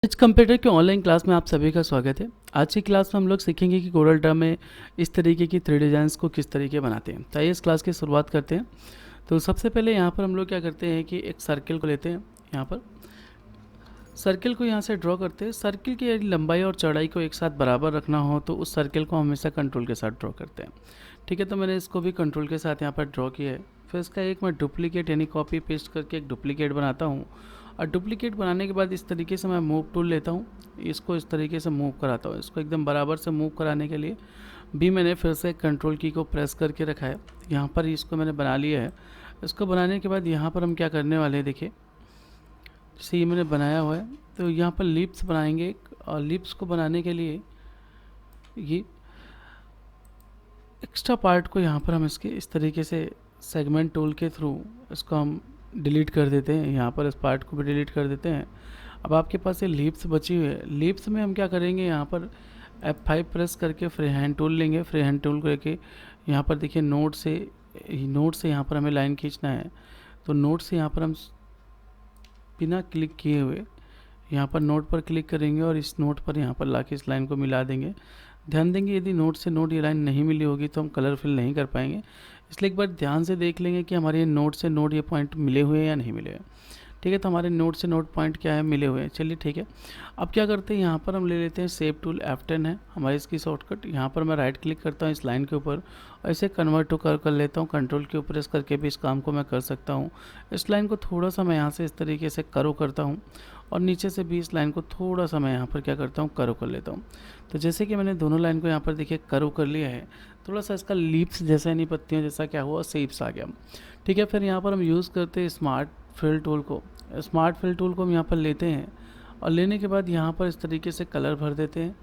As computer के online class में आप सभी का स्वागत है। आज की क्लास में हम लोग सीखेंगे कि कोरल ड्रा में इस तरीके की 3 डिज़ाइंस को किस तरीके बनाते हैं। तो आइए इस क्लास की शुरुआत करते हैं। तो सबसे पहले यहाँ पर हम लोग क्या करते हैं कि एक सर्कल को लेते हैं। यहाँ पर सर्कल को यहाँ से ड्रॉ करते हैं। सर्कल की यदि लंबाई और चौड़ाई को एक साथ बराबर रखना हो तो उस सर्कल को हमेशा कंट्रोल के साथ ड्रॉ करते हैं। ठीक है, तो मैंने इसको भी कंट्रोल के साथ यहाँ पर ड्रॉ किया है। फिर इसका एक मैं डुप्लीकेट यानी कॉपी पेस्ट करके एक डुप्लीकेट बनाता हूँ और डुप्लीकेट बनाने के बाद इस तरीके से मैं मूव टूल लेता हूँ, इसको इस तरीके से मूव कराता हूँ। इसको एकदम बराबर से मूव कराने के लिए भी मैंने फिर से कंट्रोल की को प्रेस करके रखा है। यहाँ पर इसको मैंने बना लिया है। इसको बनाने के बाद यहाँ पर हम क्या करने वाले हैं, देखिए जैसे ये मैंने बनाया हुआ है तो यहाँ पर लिप्स बनाएंगे और लिप्स को बनाने के लिए ये एक्स्ट्रा पार्ट को यहाँ पर हम इसके इस तरीके से सेगमेंट टूल के थ्रू इसको हम डिलीट कर देते हैं। यहाँ पर इस पार्ट को भी डिलीट कर देते हैं। अब आपके पास ये लिप्स बची हुई है। लिप्स में हम क्या करेंगे, यहाँ पर F5 प्रेस करके फ्री हैंड टूल लेंगे। फ्री हैंड टूल करके यहाँ पर देखिए नोट से यहाँ पर हमें लाइन खींचना है। तो नोट से यहाँ पर हम बिना क्लिक किए हुए यहाँ पर नोट पर क्लिक करेंगे और इस नोट पर यहाँ पर लाके इस लाइन को मिला देंगे। ध्यान देंगे यदि नोट से नोट ये लाइन नहीं मिली होगी तो हम कलर फिल नहीं कर पाएंगे, इसलिए एक बार ध्यान से देख लेंगे कि हमारे नोट से नोट ये पॉइंट मिले हुए हैं या नहीं मिले हुए। ठीक है, तो हमारे नोट से नोट पॉइंट क्या है, मिले हुए हैं। चलिए ठीक है, अब क्या करते हैं, यहाँ पर हम ले लेते हैं शेप टूल F10 है हमारी इसकी शॉर्टकट। यहाँ पर मैं राइट क्लिक करता हूँ इस लाइन के ऊपर और इसे कन्वर्ट टू कर लेता हूँ। कंट्रोल के ऊपर प्रेस करके भी इस काम को मैं कर सकता हूँ। इस लाइन को थोड़ा सा मैं यहाँ से इस तरीके से करो करता हूँ और नीचे से भी इस लाइन को थोड़ा सा मैं यहाँ पर क्या करता हूँ, करो कर लेता हूँ। तो जैसे कि मैंने दोनों लाइन को यहाँ पर देखिए करो कर लिया है, थोड़ा सा इसका लीप्स जैसा यानी पत्तियों जैसा क्या हुआ, शेप्स आ गया। ठीक है, फिर यहाँ पर हम यूज़ करते हैं स्मार्ट फिल टूल को। स्मार्ट फिल टूल को हम यहाँ पर लेते हैं और लेने के बाद यहाँ पर इस तरीके से कलर भर देते हैं।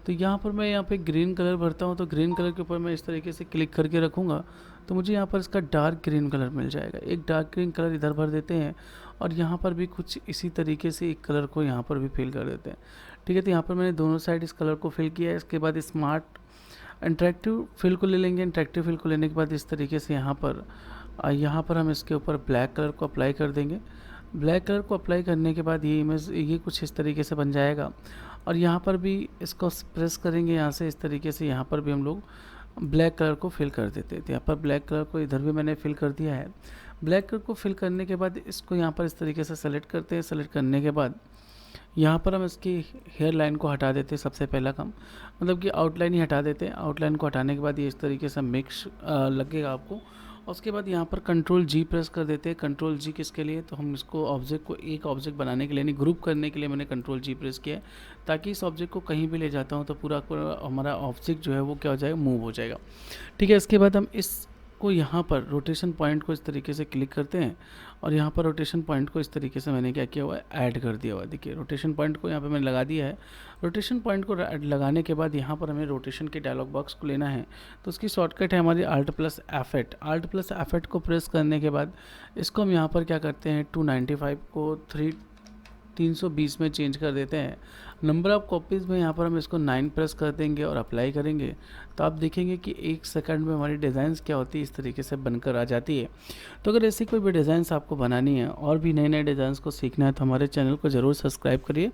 तो यहाँ पर मैं यहाँ पे ग्रीन कलर भरता हूँ, तो ग्रीन कलर के ऊपर मैं इस तरीके से क्लिक करके रखूँगा तो मुझे यहाँ पर इसका डार्क ग्रीन कलर मिल जाएगा। एक डार्क ग्रीन कलर इधर भर देते हैं और यहाँ पर भी कुछ इसी तरीके से एक कलर को यहाँ पर भी फिल कर देते हैं। ठीक है, तो यहाँ पर मैंने दोनों साइड इस कलर को फिल किया है। इसके बाद स्मार्ट इंटरेक्टिव फिल को ले लेंगे। इंटरेक्टिव फिल को लेने के बाद इस तरीके से यहाँ पर हम इसके ऊपर ब्लैक कलर को अप्लाई कर देंगे। ब्लैक कलर को अप्लाई करने के बाद ये इमेज ये कुछ इस तरीके से बन जाएगा और यहाँ पर भी इसको प्रेस करेंगे यहाँ से इस तरीके से, यहाँ पर भी हम लोग ब्लैक कलर को फिल कर देते हैं। तो यहाँ पर ब्लैक कलर को इधर भी मैंने फिल कर दिया है। ब्लैक कलर को फिल करने के बाद इसको यहाँ पर इस तरीके से सेलेक्ट करते हैं। सेलेक्ट करने के बाद यहाँ पर हम इसकी हेयर लाइन को हटा देते हैं। सबसे पहला काम मतलब कि आउटलाइन ही हटा देते हैं। आउटलाइन को हटाने के बाद ये इस तरीके से मिक्स लगेगा आपको। उसके बाद यहाँ पर कंट्रोल जी प्रेस कर देते हैं। कंट्रोल जी किसके लिए, तो हम इसको ऑब्जेक्ट को एक ऑब्जेक्ट बनाने के लिए यानी ग्रुप करने के लिए मैंने कंट्रोल जी प्रेस किया है, ताकि इस ऑब्जेक्ट को कहीं भी ले जाता हूँ तो पूरा हमारा ऑब्जेक्ट जो है वो क्या हो जाएगा, मूव हो जाएगा। ठीक है, इसके बाद हम इसको यहाँ पर रोटेशन पॉइंट को इस तरीके से क्लिक करते हैं और यहाँ पर रोटेशन पॉइंट को इस तरीके से मैंने क्या किया हुआ है, ऐड कर दिया हुआ है। देखिए रोटेशन पॉइंट को यहाँ पे मैंने लगा दिया है। रोटेशन पॉइंट को लगाने के बाद यहाँ पर हमें रोटेशन के डायलॉग बॉक्स को लेना है। तो उसकी शॉर्टकट है हमारी Alt+F8 को प्रेस करने के बाद इसको हम यहाँ पर क्या करते हैं, 295 को 320 में चेंज कर देते हैं। नंबर ऑफ़ कॉपीज़ में यहाँ पर हम इसको 9 प्रेस कर देंगे और अप्लाई करेंगे तो आप देखेंगे कि 1 सेकंड में हमारी डिज़ाइंस क्या होती है, इस तरीके से बनकर आ जाती है। तो अगर ऐसी कोई भी डिज़ाइंस आपको बनानी है और भी नए नए डिज़ाइंस को सीखना है तो हमारे चैनल को ज़रूर सब्सक्राइब करिए।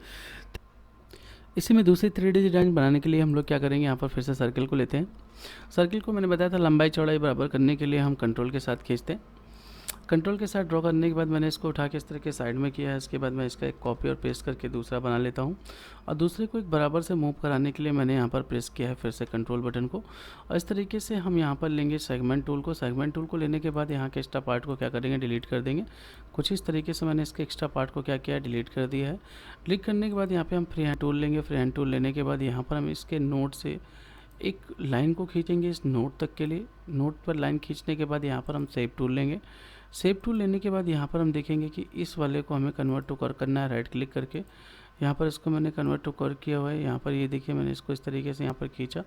इसी में दूसरी 3D डिज़ाइन बनाने के लिए हम लोग क्या करेंगे, यहाँ पर फिर से सर्कल को लेते हैं। सर्कल को मैंने बताया था लंबाई चौड़ाई बराबर करने के लिए हम कंट्रोल के साथ खींचते हैं। कंट्रोल के साथ ड्रॉ करने के बाद मैंने इसको उठा के इस तरह के साइड में किया है। इसके बाद मैं इसका एक कॉपी और पेस्ट करके दूसरा बना लेता हूँ और दूसरे को एक बराबर से मूव कराने के लिए मैंने यहाँ पर प्रेस किया है फिर से कंट्रोल बटन को। और इस तरीके से हम यहाँ पर लेंगे सेगमेंट टूल को। सेगमेंट टूल को लेने के बाद यहाँ के एक्स्ट्रा पार्ट को क्या करेंगे, डिलीट कर देंगे। कुछ इस तरीके से मैंने इसके एक्स्ट्रा पार्ट को क्या किया है, डिलीट कर दिया है। डिलीट करने के बाद यहाँ पर हम फ्री हैंड टूल लेंगे। फ्री हैंड टूल लेने के बाद यहाँ पर हम इसके नोट से एक लाइन को खींचेंगे इस नोट तक के लिए। नोट पर लाइन खींचने के बाद यहाँ पर हम शेप टूल लेंगे। शेप टूल लेने के बाद यहाँ पर हम देखेंगे कि इस वाले को हमें कन्वर्ट टू कर करना है। राइट क्लिक करके यहाँ पर इसको मैंने कन्वर्ट टू कर किया हुआ है। यहाँ पर ये देखिए मैंने इसको इस तरीके से यहाँ पर खींचा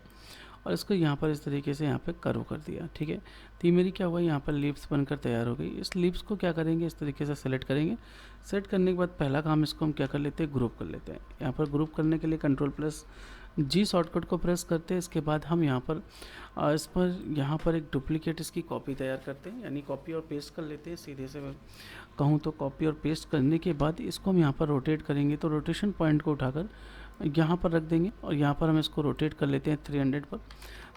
और इसको यहाँ पर इस तरीके से यहाँ पे कर्व कर दिया, ठीक है। तो ये मेरी क्या हुआ, यहाँ पर लिप्स बनकर तैयार हो गई। इस लिप्स को क्या करेंगे, इस तरीके से सेलेक्ट करेंगे। सेलेक्ट करने के बाद पहला काम इसको हम क्या कर लेते हैं, ग्रुप कर लेते हैं। यहाँ पर ग्रुप करने के लिए Ctrl+G शॉर्टकट को प्रेस करते हैं। इसके बाद हम यहाँ पर इस पर यहाँ पर एक डुप्लीकेट इसकी कॉपी तैयार करते हैं, यानी कॉपी और पेस्ट कर लेते हैं। सीधे से मैं कहूँ तो कॉपी और पेस्ट करने के बाद इसको हम यहाँ पर रोटेट करेंगे, तो रोटेशन पॉइंट को उठाकर यहाँ पर रख देंगे और यहाँ पर हम इसको रोटेट कर लेते हैं 300 पर।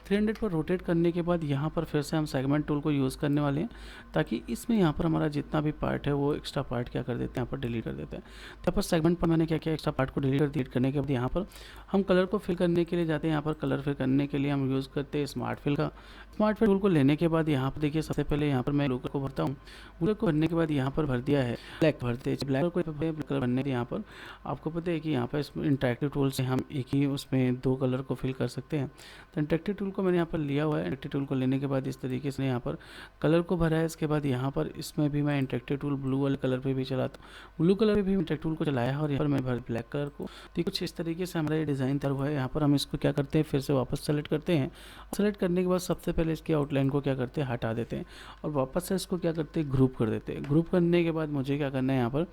300 पर रोटेट करने के बाद यहाँ पर फिर से हम सेगमेंट टूल को यूज़ करने वाले हैं, ताकि इसमें यहाँ पर हमारा जितना भी पार्ट है वो एक्स्ट्रा पार्ट क्या कर देते हैं, यहाँ पर डिलीट कर देते हैं। तो यहाँ पर सेगमेंट पर मैंने क्या किया, एक्स्ट्रा पार्ट को डिलीट करने के बाद यहाँ पर हम कलर को फिल करने के लिए जाते हैं। यहाँ पर कलर फिल करने के लिए हम यूज़ करते हैं स्मार्ट फिल का। स्मार्ट फिल टूल को लेने के बाद यहाँ पर देखिए, सबसे पहले यहाँ पर मैं ब्लू कलर को भरता हूँ। ब्लू को भरने के बाद यहाँ पर भर दिया है ब्लैक, भरते ब्लैक कलर भरने यहाँ पर आपको पता है कि यहाँ पर इंटरेक्टिव टूल से हम एक ही उसमें 2 कलर को फिल कर सकते हैं। तो इंटरेक्टिव टूल को मैंने यहाँ पर लिया हुआ है। इंटरेक्टिव टूल को लेने के बाद इस तरीके से यहाँ पर कलर को भरा है। इसके बाद यहाँ पर इसमें भी मैं इंटरेक्टिव टूल ब्लू वाले कलर पे भी चलाता हूँ। ब्लू कलर पे भी इंटरेक्टिव टूल को चलाया है और यहाँ पर मैं भर ब्लैक कलर को। तो कुछ इस तरीके से हमारा ये डिज़ाइन तैयार हुआ है। यहाँ पर हम इसको क्या करते हैं, फिर से वापस सेलेक्ट करते हैं। सेलेक्ट करने के बाद सबसे पहले इसकी आउटलाइन को क्या करते हैं, हटा देते हैं और वापस से इसको क्या करते हैं, ग्रुप कर देते हैं। ग्रुप करने के बाद मुझे क्या करना है, यहाँ पर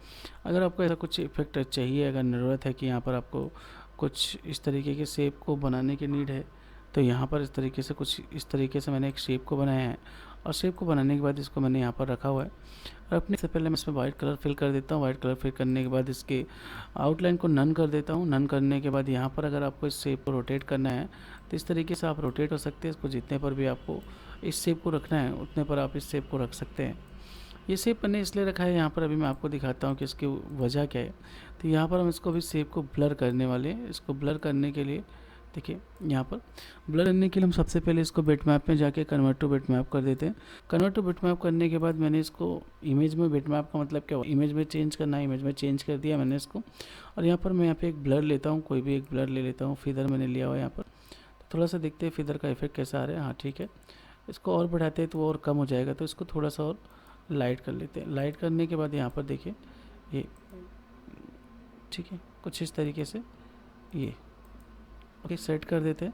अगर आपको ऐसा कुछ इफेक्ट चाहिए, अगर ज़रूरत है कि यहाँ पर आपको कुछ इस तरीके के शेप को बनाने की नीड है, तो यहाँ पर इस तरीके से कुछ इस तरीके से मैंने एक शेप को बनाया है और शेप को बनाने के बाद इसको मैंने यहाँ पर रखा हुआ है। और अपने से पहले मैं इसमें वाइट कलर फिल कर देता हूँ। वाइट कलर फिल करने के बाद इसके आउटलाइन को नन कर देता हूँ। नन करने के बाद यहाँ पर अगर आपको इस शेप को रोटेट करना है तो इस तरीके से आप रोटेट कर सकते हैं। इसको जितने पर भी आपको इस शेप को रखना है उतने पर आप इस शेप को रख सकते हैं। ये शेप मैंने इसलिए रखा है, यहाँ पर अभी मैं आपको दिखाता हूँ कि इसकी वजह क्या है। तो यहाँ पर हम इसको भी शेप को ब्लर करने वाले हैं। इसको ब्लर करने के लिए देखिए, यहाँ पर ब्लर करने के लिए हम सबसे पहले इसको बिटमैप में जाके कन्वर्ट टू बिटमैप कर देते हैं। कन्वर्ट टू बिटमैप करने के बाद मैंने इसको इमेज में, बिटमैप का मतलब क्या हुआ, इमेज में चेंज करना है, इमेज में चेंज कर दिया मैंने इसको। और यहाँ पर मैं यहाँ पे एक ब्लर लेता हूँ, कोई भी एक ब्लर ले लेता हूँ। फिदर मैंने लिया हुआ है यहाँ पर, तो थोड़ा सा देखते हैं फिदर का इफेक्ट कैसा आ रहा है। हाँ ठीक है, इसको और बढ़ाते हैं तो और कम हो जाएगा, तो इसको थोड़ा सा और लाइट कर लेते हैं। लाइट करने के बाद यहाँ पर देखिए ये ठीक है, कुछ इस तरीके से ये ओके सेट कर देते हैं।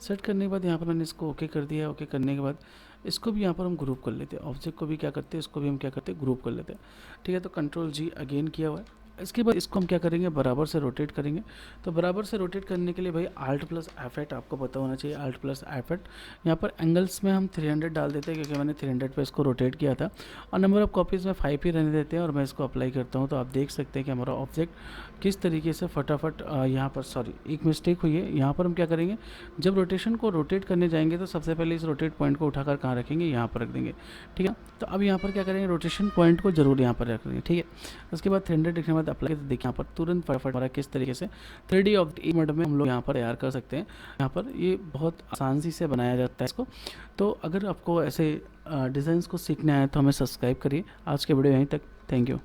सेट करने के बाद यहाँ पर मैंने इसको ओके कर दिया। ओके करने के बाद इसको भी यहाँ पर हम ग्रुप कर लेते हैं। ऑब्जेक्ट को भी क्या करते हैं, इसको भी हम क्या करते हैं, ग्रुप कर लेते हैं। ठीक है, तो Ctrl+G अगेन किया हुआ है। इसके बाद इसको हम क्या करेंगे, बराबर से रोटेट करेंगे। तो बराबर से रोटेट करने के लिए भाई Alt+F8 आपको पता होना चाहिए। Alt+F8 यहाँ पर एंगल्स में हम 300 डाल देते हैं, क्योंकि मैंने 300 पे इसको रोटेट किया था। और नंबर ऑफ कॉपीज़ में 5 ही रहने देते हैं और मैं इसको अप्लाई करता हूँ। तो आप देख सकते हैं कि हमारा ऑब्जेक्ट किस तरीके से फटाफट यहाँ पर, सॉरी एक मिस्टेक हुई है। यहाँ पर हम क्या करेंगे, जब रोटेशन को रोटेट करने जाएंगे तो सबसे पहले इस रोटेट पॉइंट को उठाकर कहाँ रखेंगे, यहाँ पर रख देंगे। ठीक है, तो अब यहाँ पर क्या करेंगे, रोटेशन पॉइंट को जरूर यहाँ पर रख देंगे। ठीक है, उसके बाद 300 लिखने के बाद अप्लाई, तो देखिए यहाँ पर तुरंत फटाफट हमारा किस तरीके से 3D ऑब्जेक्ट मोड में हम लोग यहाँ पर तैयार कर सकते हैं। यहाँ पर ये बहुत आसान से बनाया जाता है इसको। तो अगर आपको ऐसे डिज़ाइंस को सीखना है तो हमें सब्सक्राइब करिए। आज के वीडियो यहीं तक, थैंक यू।